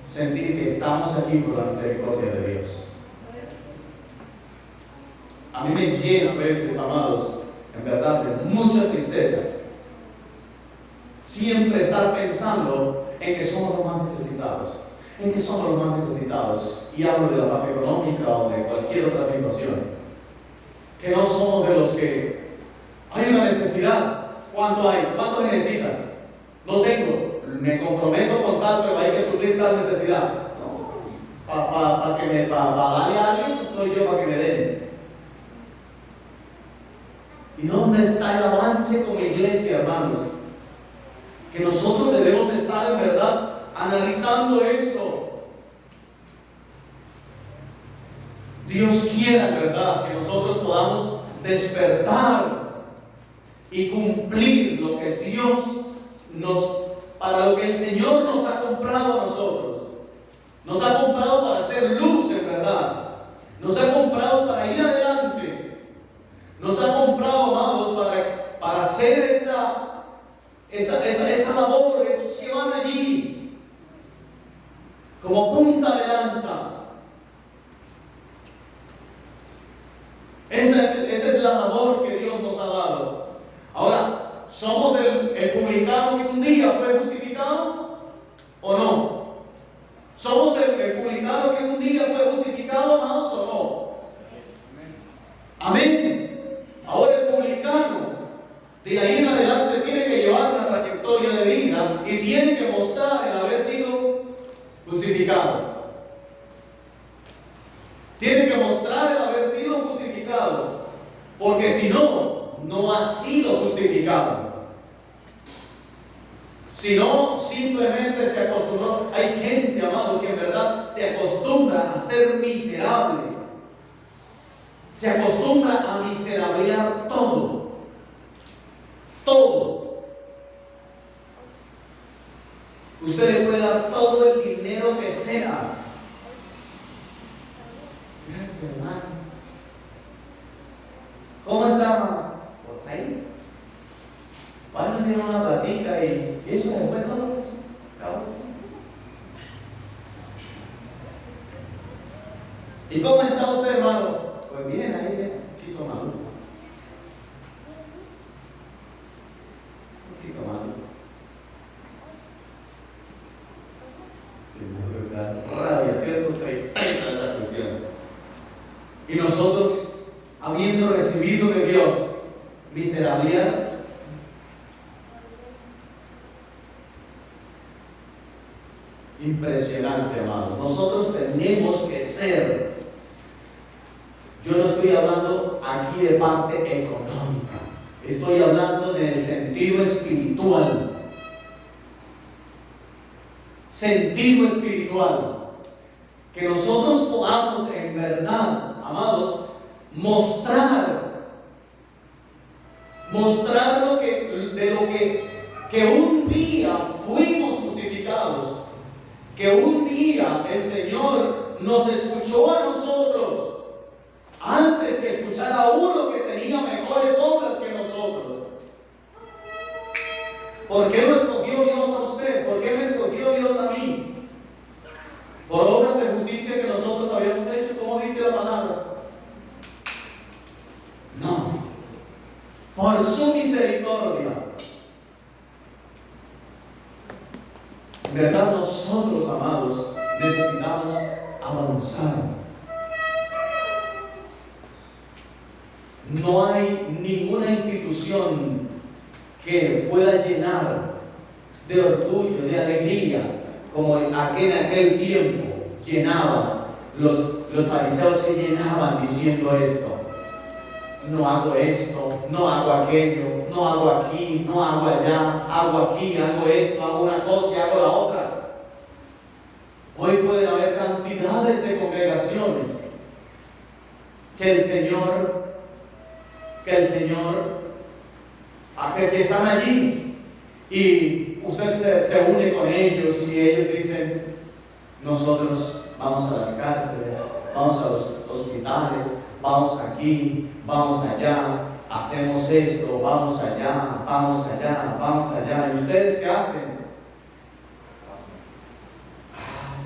sentir que estamos aquí por la misericordia de Dios. A mí me llena a veces, amados, en verdad, de mucha tristeza siempre estar pensando en que somos los más necesitados, en que somos los más necesitados, y hablo de la parte económica o de cualquier otra situación, que no somos de los que hay una necesidad. ¿Cuánto hay? ¿Cuánto necesitan? No tengo, me comprometo con tal, pero hay que suplir tal necesidad. No, para darle a alguien, no yo para que me den. ¿Y dónde está el avance como iglesia, hermanos? Que nosotros debemos estar en verdad analizando esto. Dios quiera en verdad que nosotros podamos despertar y cumplir lo que Dios para lo que el Señor nos ha comprado a nosotros. Nos ha comprado para hacer luz en verdad. Nos ha comprado para ir adelante. Nos ha comprado, amados, para hacer esa labor, esos que van allí como punta de lanza. Esa es la labor que Dios nos ha dado. Ahora, ¿somos el publicano que un día fue justificado o no? ¿Somos el publicano que un día fue justificado, amados, o no? Amén. Ahora el publicano de ahí en adelante tiene que llevar una trayectoria de vida y tiene que mostrar el haber sido justificado. Tiene que mostrar el haber sido justificado, porque si no, no ha sido justificado. Si no, simplemente se acostumbró. Hay gente, amados, que en verdad se acostumbra a ser miserable. Se acostumbra a miserablear todo. Todo. Usted le puede dar todo el dinero que sea. Gracias, hermano. ¿Cómo está, mamá? Pues ahí. Van a tener una platica y eso después todo eso. ¿Y cómo está usted, hermano? Pues bien, ahí bien, un poquito malo. Un poquito malo. Sí, me da rabia, ¿cierto? Tristeza esa cuestión. Y nosotros, habiendo recibido de Dios miserabilidad, impresionante, amados. Nosotros tenemos que ser. Yo no estoy hablando aquí de parte económica, estoy hablando del sentido espiritual. Sentido espiritual. Que nosotros podamos en verdad, amados, mostrar de lo que un día fuimos justificados, que un día el Señor nos escuchó a nosotros antes que escuchar a uno que tenía mejores obras que nosotros. ¿Por qué lo escogió Dios a usted? ¿Por qué me escogió Dios a mí? ¿Por obras de justicia que nosotros habíamos hecho? ¿Cómo dice la palabra? No. Por su misericordia. En verdad nosotros, amados, necesitamos avanzar. No hay ninguna institución que pueda llenar de orgullo, de alegría, como en aquel tiempo llenaba. Los fariseos se llenaban diciendo esto. no hago esto, no hago aquello, no hago aquí, no hago allá, hago aquí, hago esto, hago una cosa y hago la otra. Hoy pueden haber cantidades de congregaciones que que están allí y usted se une con ellos y ellos dicen: nosotros vamos a las cárceles, vamos a los hospitales, vamos aquí, vamos allá, hacemos esto, vamos allá, vamos allá, vamos allá. ¿Y ustedes qué hacen?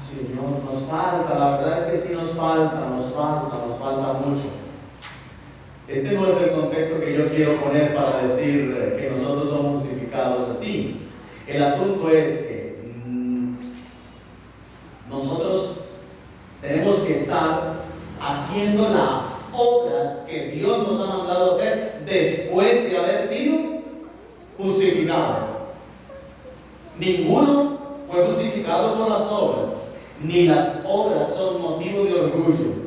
Señor, nos falta, la verdad es que sí nos falta mucho. Este no es el contexto que yo quiero poner para decir que nosotros somos justificados así. El asunto es que nosotros tenemos que estar haciendo las obras que Dios nos ha mandado hacer después de haber sido justificados. Ninguno fue justificado por las obras, ni las obras son motivo de orgullo.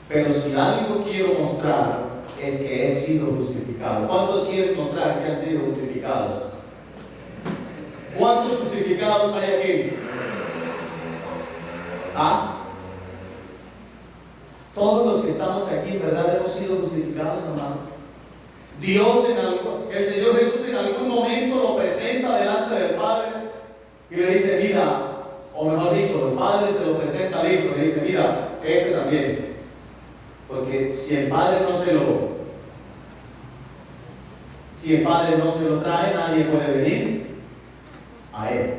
Pero si algo quiero mostrar es que he sido justificado. ¿Cuántos quieren mostrar que han sido justificados? ¿Cuántos justificados hay aquí? ¿Ah? Todos los que estamos aquí en verdad hemos sido justificados, amados. El Señor Jesús en algún momento lo presenta delante del Padre y le dice: mira, o mejor dicho, el Padre se lo presenta al Hijo y le dice: mira, este también. Porque si el Padre no se lo trae, nadie puede venir a Él.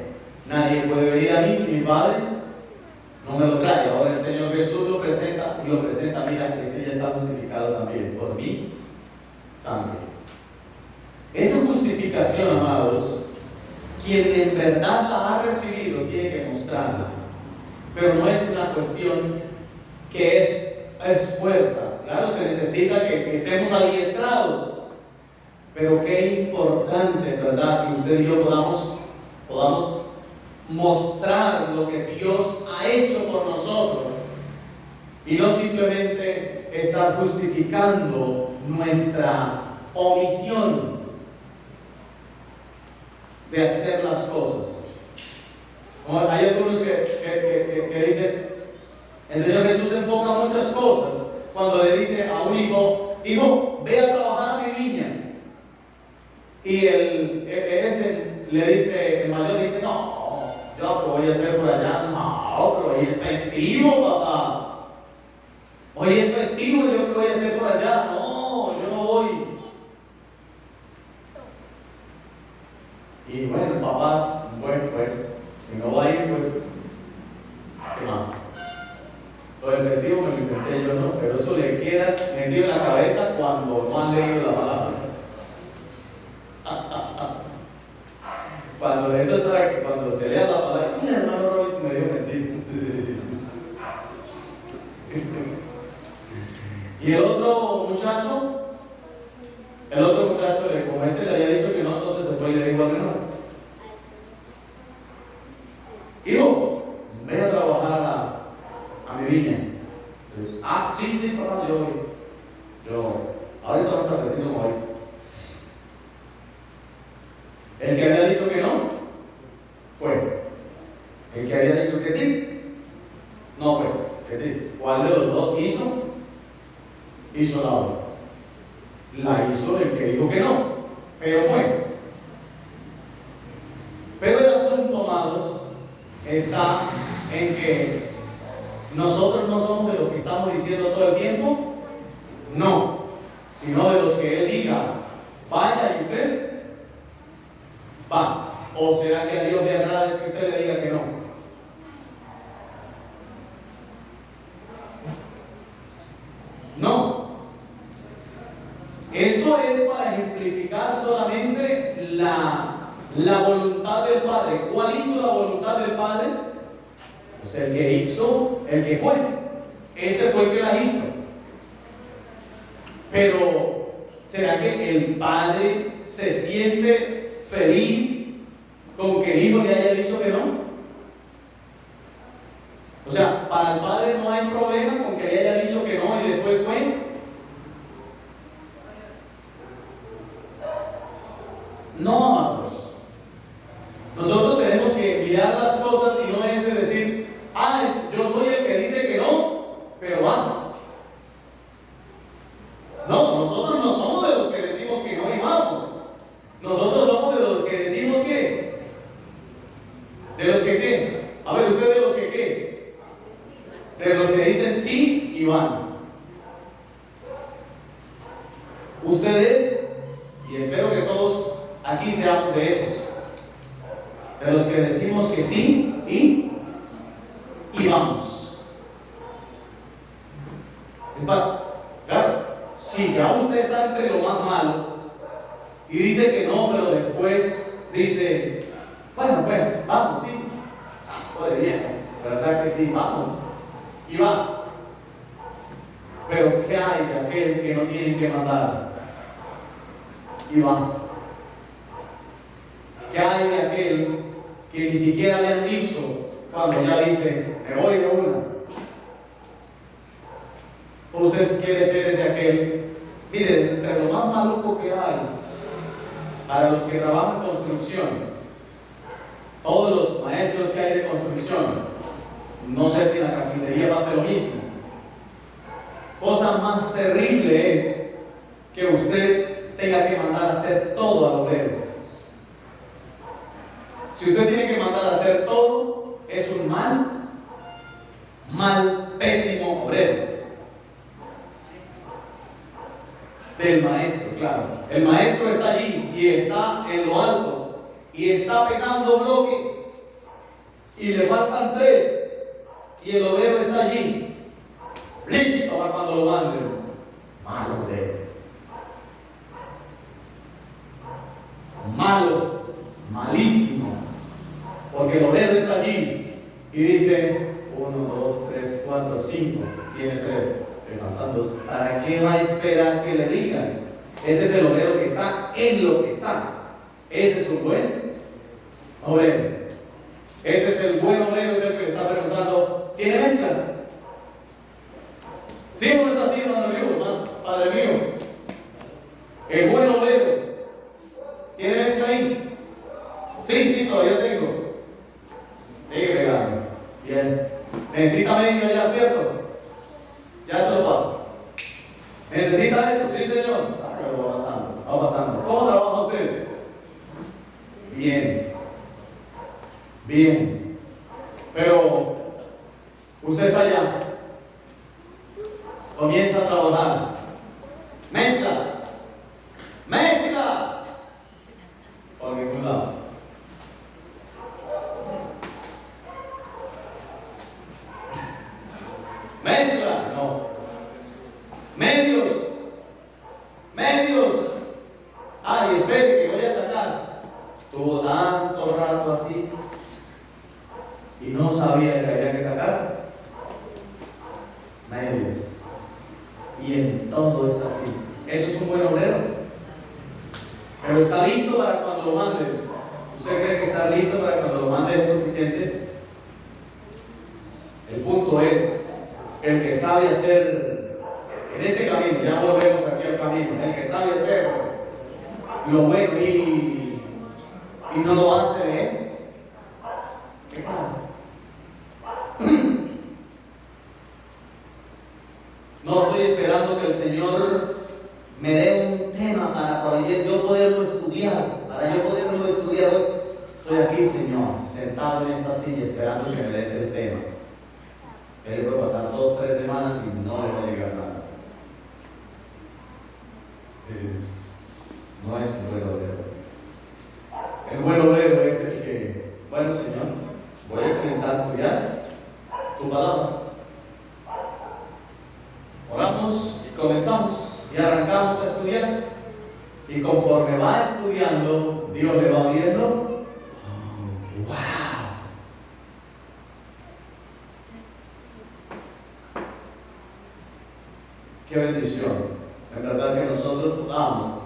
Nadie puede venir a mí si mi Padre no me lo trae. Ahora el Señor Jesús lo presenta, mira, este ya está justificado también por mi sangre. Esa justificación, amados, quien en verdad la ha recibido tiene que mostrarla. Pero no es una cuestión que es fuerza. Claro, se necesita que estemos adiestrados. Pero qué importante, ¿verdad?, que usted y yo podamos mostrar lo que Dios ha hecho por nosotros y no simplemente estar justificando nuestra omisión de hacer las cosas. Hay algunos que dicen: el Señor Jesús enfoca muchas cosas cuando le dice a un hijo: hijo, ve a trabajar a mi viña. Y ese le dice, el mayor dice: no, yo qué voy a hacer por allá, no, pero hoy es festivo, papá. Hoy es festivo, yo qué voy a hacer por allá, no, yo no voy. Y bueno, el papá, bueno, pues, si no va a ir, pues, ¿qué más? Lo del festivo me lo inventé yo, ¿no? Pero eso le queda metido en la cabeza cuando no han leído la palabra. Eso es para que cuando se lea la palabra: mira, hermano Robinson me dijo mentir. Y el otro muchacho, como este le había dicho que no, entonces se fue y le dijo al menor: hijo, ven a trabajar a mi viña. Ah, sí, papá, yo ahorita más tardecito me voy. El que había dicho que no, fue. El que había dicho que sí, no fue. Es decir, ¿cuál de los dos hizo la obra? La hizo el que dijo que no, pero fue. Pero el asunto, amados, está en que nosotros no somos de los que estamos diciendo todo el tiempo no, sino de los que Él diga: vaya, y usted va. ¿O será que a Dios le agrada es que usted le diga que no? No. Eso es para ejemplificar solamente la voluntad del Padre. ¿Cuál hizo la voluntad del Padre? Pues el que fue. Ese fue el que la hizo. Pero, ¿será que el Padre se siente feliz con que el Hijo le haya dicho que no? O sea, para el Padre no hay problema con que le haya dicho que no y después fue. No, amados. Nosotros tenemos que mirar las cosas y no es de decir, yo soy el que dice que no, pero vamos. No, nosotros no somos de los que decimos que no y vamos. Nosotros somos de los que decimos que. ¿De los que qué? A ver, ¿ustedes de los que qué? De los que dicen sí y van. Ustedes, y espero que todos aquí seamos de esos, de los que decimos que sí y vamos. Claro, si ya usted está entre lo más malo y dice que no, pero después dice, bueno, pues vamos, sí. Pues bien, ¿verdad que sí? Vamos. Y va. Pero ¿qué hay de aquel que no tiene que mandar? Y va. ¿Qué hay de aquel que ni siquiera le han dicho cuando ya dice, me voy de una? Usted quiere ser de aquel, mire, entre lo más maluco que hay para los que trabajan en construcción, todos los maestros que hay de construcción, no sé si en la carpintería pasa lo mismo. Cosa más terrible es que usted tenga que mandar a hacer todo al obrero. Si usted tiene que mandar a hacer todo, es un pésimo obrero. Del maestro, claro. El maestro está allí y está en lo alto y está pegando bloque y le faltan 3 y el obrero está allí, listo para cuando lo manden. Malo obrero. Malo, malísimo. Porque el obrero está allí y dice 1, 2, 3, 4, 5, tiene 3, le faltan 2. ¿Para qué va a esperar que le digan? Ese es el obrero que está en lo que está. Ese es un buen obrero. Ese es el buen obrero, es el que le está preguntando, ¿tiene mezcla? ¿Sí o no es así, hermano, padre mío? El buen obrero, ¿tiene mezcla ahí? Sí, todavía tengo. Bien. ¿Necesita medio ya, cierto? Ya se lo paso. ¿Necesita esto? Sí, señor. Va pasando. ¿Cómo trabaja usted? Bien. Pero usted está allá. Comienza a trabajar. Mezcla. Por ningún lado. Mezcla, no. Medios. Ay, espere que voy a sacar. Estuvo tanto rato así y no sabía que había que sacar. Medios. Y en todo es así. Eso es un buen obrero. Pero está listo para cuando lo manden. ¿Usted cree que está listo para cuando lo manden es suficiente? El punto es, el que sabe hacer, en este camino, ya volvemos aquí al camino, el que sabe hacer lo bueno y no lo hace es pecado. No estoy esperando que el Señor me dé un tema para yo poderlo estudiar, hoy. Estoy aquí, Señor, sentado en esta silla esperando que me des el tema. Él puede pasar 2 o 3 semanas y no le va a llegar nada. No es un buen obrero. El buen obrero es el que, bueno, Señor, voy a comenzar a estudiar tu palabra. Oramos y comenzamos y arrancamos a estudiar. Y conforme va estudiando, Dios le va viendo. ¡Wow! ¡Qué bendición! En verdad que nosotros podamos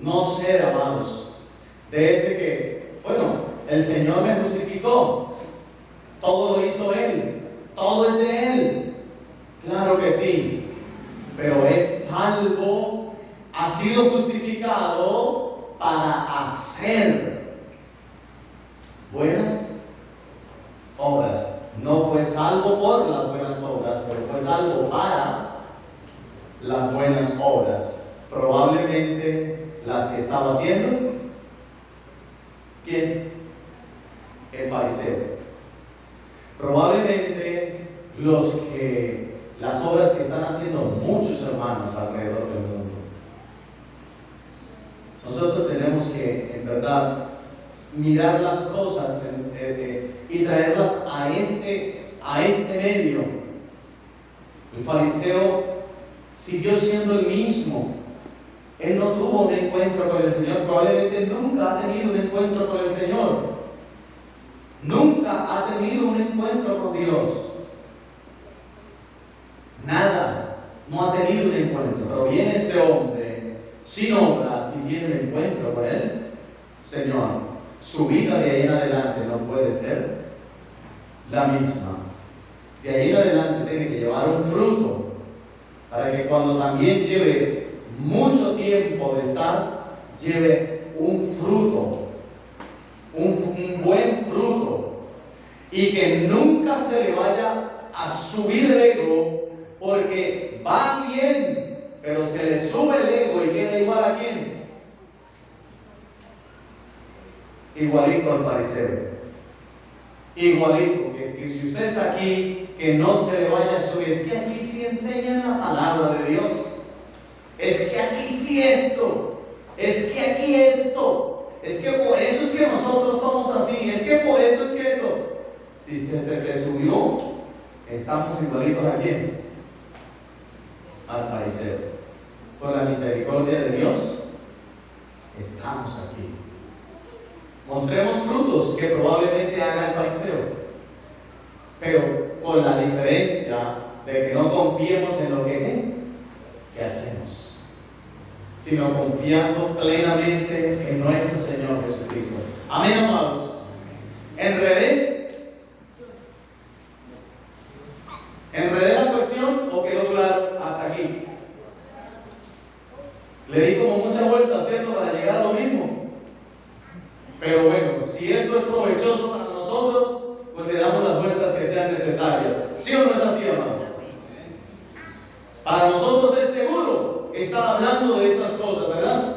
no ser, amados, de ese que, bueno, el Señor me justificó. Todo lo hizo Él. Todo es de Él. Claro que sí. Pero es salvo, ha sido justificado justificado para hacer buenas obras. No fue salvo por las buenas obras, pero fue salvo para las buenas obras. Probablemente las que estaba haciendo, ¿quién? El fariseo. Probablemente las obras que están haciendo muchos hermanos alrededor del mundo. Nosotros tenemos que, en verdad, mirar las cosas y traerlas a este medio. El fariseo siguió siendo el mismo. Él no tuvo un encuentro con el Señor. Probablemente nunca ha tenido un encuentro con el Señor. Nunca ha tenido un encuentro con Dios. Nada. No ha tenido un encuentro. Pero viene este hombre sin obras y tiene un encuentro con el Señor. Su vida de ahí en adelante no puede ser la misma. De ahí en adelante tiene que llevar un fruto para que cuando también lleve mucho tiempo de estar, lleve un fruto, un buen fruto, y que nunca se le vaya a subir el ego, porque va bien, pero se le sube el ego y queda igual a quién. Igualito al fariseo. Igualito, que es que si usted está aquí, que no se le vaya a subir. Es que aquí sí enseñan la palabra de Dios. Es que aquí sí esto. Es que aquí esto. Es que por eso es que nosotros estamos así. Es que por eso es que esto. Si se le subió, estamos igualitos a quién. Al fariseo. Con la misericordia de Dios, estamos aquí. Mostremos frutos que probablemente haga el fariseo, pero con la diferencia de que no confiemos en lo que hacemos, sino confiando plenamente en nuestro Señor Jesucristo. Amén, amados. ¿Enredé la cuestión o quedó claro hasta aquí? Le di como mucha vuelta, ¿cierto?, para llegar a lo mismo. Pero bueno, si esto es provechoso para nosotros, pues le damos las vueltas que sean necesarias. ¿Sí o no es así, hermano? Para nosotros es seguro estar hablando de estas cosas, ¿verdad?